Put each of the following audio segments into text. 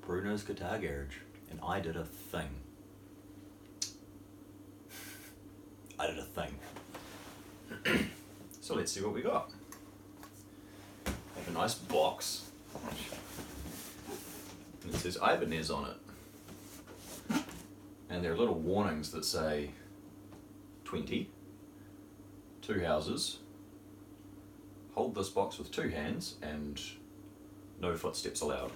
Bruno's Guitar Garage, and I did a thing. So let's see what we got. I have a nice box, and it says Ibanez on it. And there are little warnings that say 20, 2 houses, hold this box with 2 hands, and no footsteps allowed.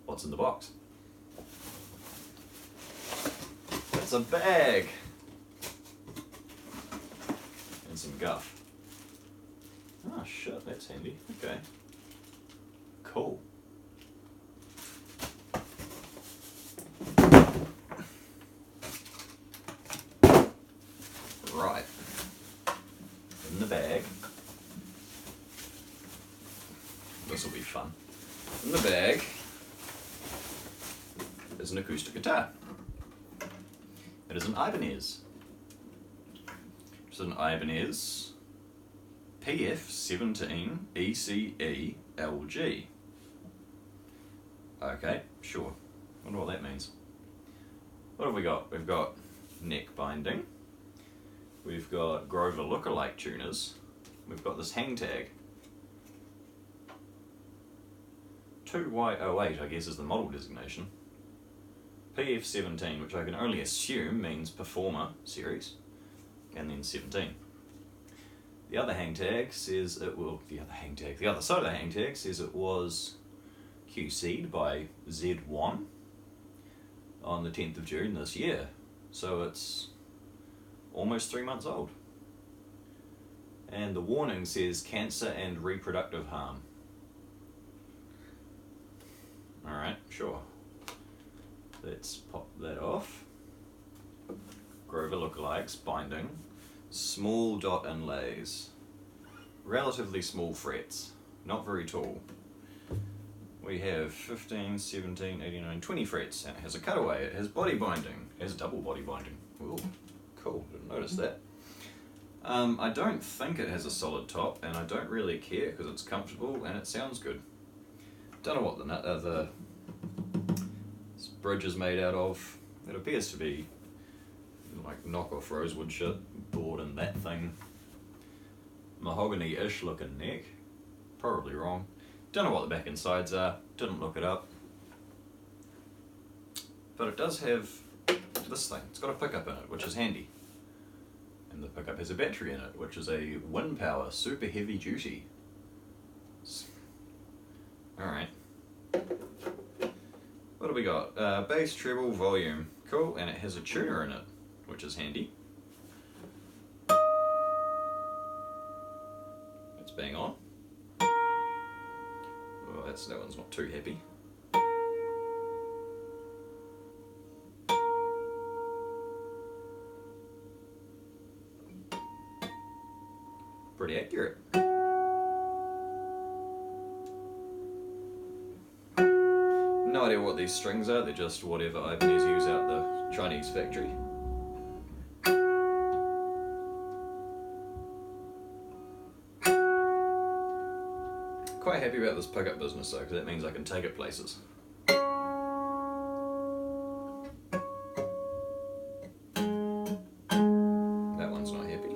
What's in the box? It's a bag and some guff. Oh shit, that's handy. Okay. Cool. Right. In the bag. This will be fun. In the bag is an acoustic guitar. It is an Ibanez. It's an Ibanez PF17 ECE LG. Okay, sure. Wonder what that means. What have we got? We've got neck binding. We've got Grover lookalike tuners. We've got this hang tag. 2Y08, I guess, is the model designation. PF17, which I can only assume means Performer Series, and then 17. The other hang tag says it will. The other side of the hang tag says it was QC'd by Z1 on the 10th of June this year, so it's almost 3 months old. And the warning says cancer and reproductive harm. Alright, sure. Let's pop that off. Grover lookalikes, binding, small dot inlays, relatively small frets, not very tall. We have 15, 17, 89, 20 frets, and it has a cutaway, it has body binding, it has double body binding. Ooh, cool, didn't notice that. I don't think it has a solid top, and I don't really care because it's comfortable and it sounds good. Don't know what the bridge is made out of. It appears to be like knockoff rosewood shit, board and that thing. Mahogany-ish looking neck. Probably wrong. Don't know what the back and sides are. Didn't look it up. But it does have this thing. It's got a pickup in it, which is handy. And the pickup has a battery in it, which is a wind power, super heavy duty. Alright. What do we got? Bass, treble, volume. Cool, and it has a tuner in it, which is handy. It's bang on. Oh, that one's not too happy. Pretty accurate. No idea what these strings are, they're just whatever Ibanez use out the Chinese factory. Quite happy about this pickup business though, because that means I can take it places. That one's not happy.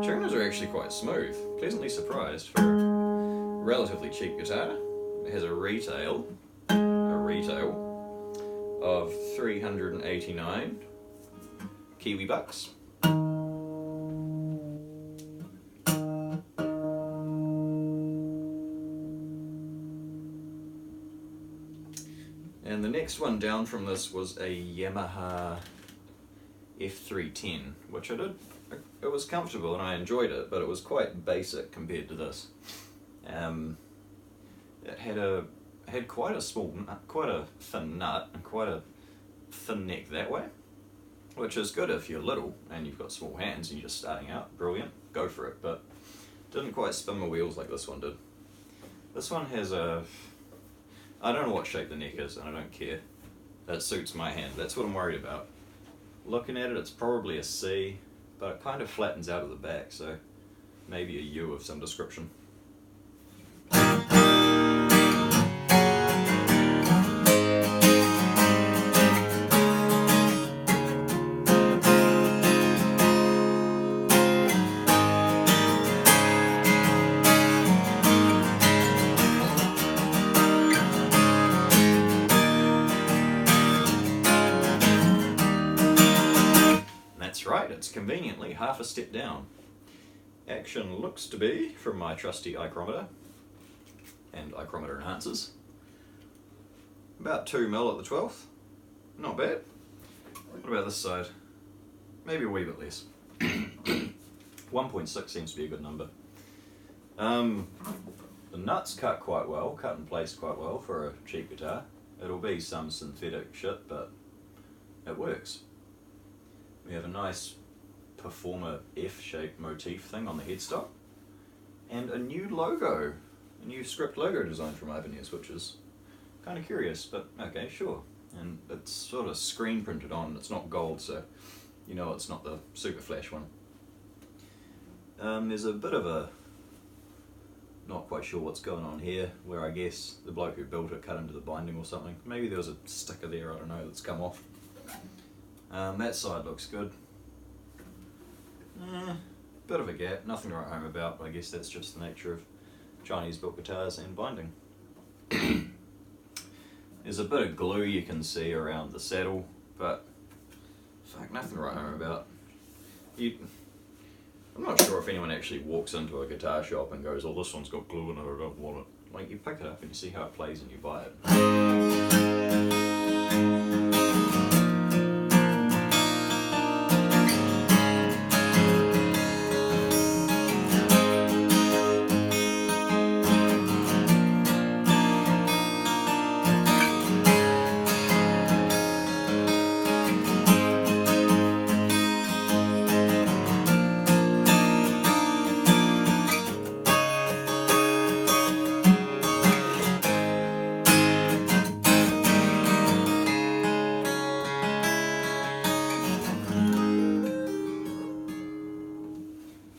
Tuners are actually quite smooth. Pleasantly surprised for a relatively cheap guitar. It has a retail of 389 Kiwi bucks. And the next one down from this was a Yamaha F310, which I did. It was comfortable and I enjoyed it, but it was quite basic compared to this. It had quite a thin nut and quite a thin neck that way, which is good if you're little and you've got small hands and you're just starting out. Brilliant, go for it. But didn't quite spin my wheels like this one did. This one has I don't know what shape the neck is and I don't care. That suits my hand. That's what I'm worried about. Looking at it, it's probably a C, but it kind of flattens out at the back, so maybe a U of some description. That's right, it's conveniently half a step down. Action looks to be, from my trusty ichrometer and ichrometer enhancers, about 2 mil at the 12th. Not bad. What about this side? Maybe a wee bit less. 1.6 seems to be a good number. The nuts cut quite well, cut in place quite well for a cheap guitar. It'll be some synthetic shit, but it works. We have a nice Performer F-shaped motif thing on the headstock, and a new logo, a new script logo design from Ibanez, which is kind of curious, but okay, sure. And it's sort of screen printed on, it's not gold, so you know it's not the super flash one. There's a bit of a, not quite sure what's going on here, where I guess the bloke who built it cut into the binding or something. Maybe there was a sticker there, I don't know, that's come off. That side looks good. Bit of a gap, nothing to write home about, but I guess that's just the nature of Chinese built guitars and binding. There's a bit of glue you can see around the saddle, but fuck, nothing to write home about. I'm not sure if anyone actually walks into a guitar shop and goes, oh, this one's got glue in it, I don't want it. Like, you pick it up and you see how it plays and you buy it.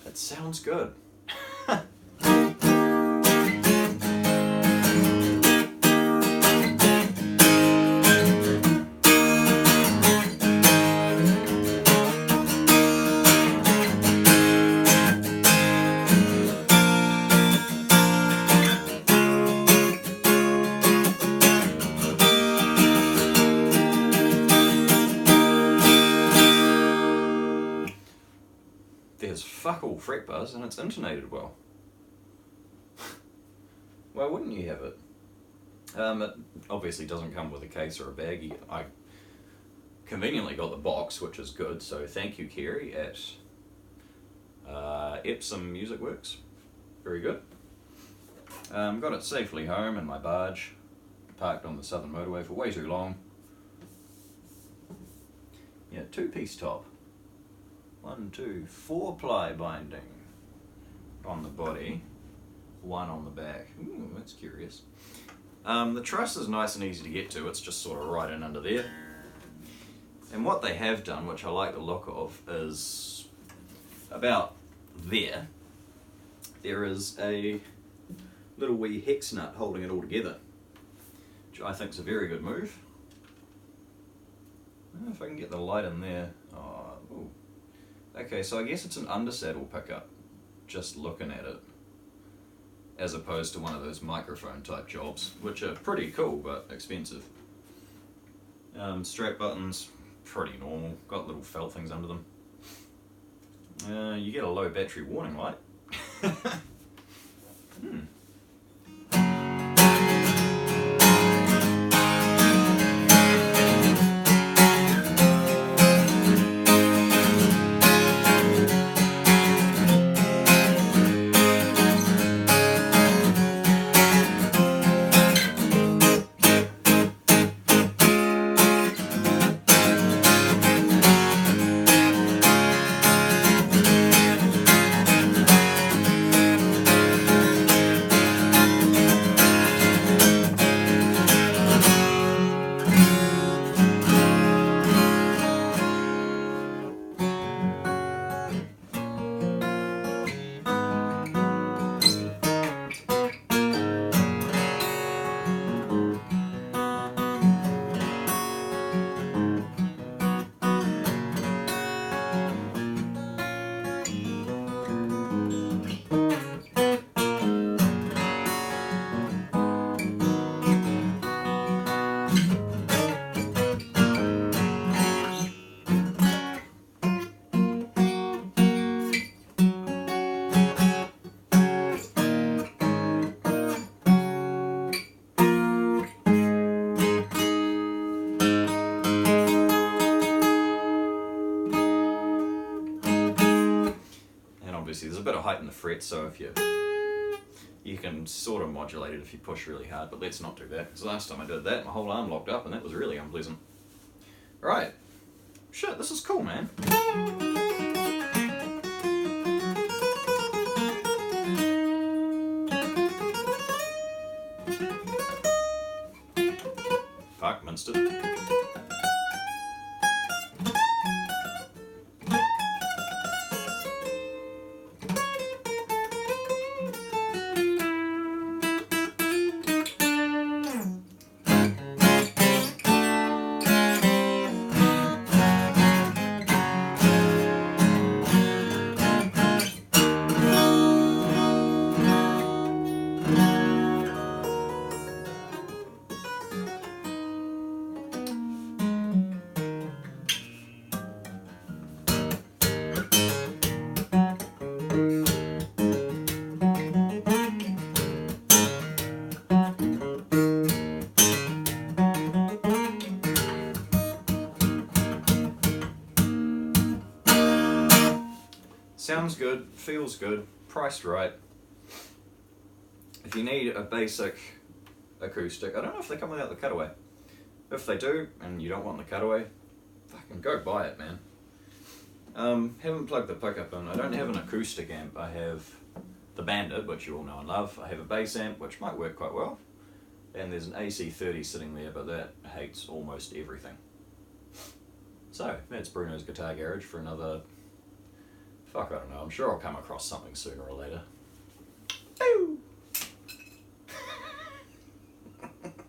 That sounds good. There's fuck all fret buzz and it's intonated well. Why wouldn't you have it? It obviously doesn't come with a case or a baggie. I conveniently got the box, which is good, so thank you, Kerry, at Epsom Music Works. Very good. Got it safely home in my barge, parked on the southern motorway for way too long. Yeah, 2-piece top. 1, 2, 4-ply binding on the body, 1 on the back. Ooh, that's curious. The truss is nice and easy to get to, it's just sort of right in under there. And what they have done, which I like the look of, is about there is a little wee hex nut holding it all together, which I think is a very good move. I don't know if I can get the light in there. Oh, ooh. Okay, so I guess it's an undersaddle pickup, just looking at it, as opposed to one of those microphone type jobs, which are pretty cool but expensive. Strap buttons, pretty normal, got little felt things under them. You get a low battery warning light. See, there's a bit of height in the fret, so if you can sort of modulate it if you push really hard, but let's not do that, because last time I did that, my whole arm locked up, and that was really unpleasant. Right. Shit, this is cool, man. Fuck, minced it. Sounds good, feels good, priced right. If you need a basic acoustic, I don't know if they come without the cutaway. If they do, and you don't want the cutaway, fucking go buy it, man. Haven't plugged the pickup in. I don't have an acoustic amp. I have the Bandit, which you all know and love. I have a bass amp, which might work quite well. And there's an AC30 sitting there, but that hates almost everything. So, that's Bruno's Guitar Garage for another... Fuck, I don't know. I'm sure I'll come across something sooner or later. Ooh.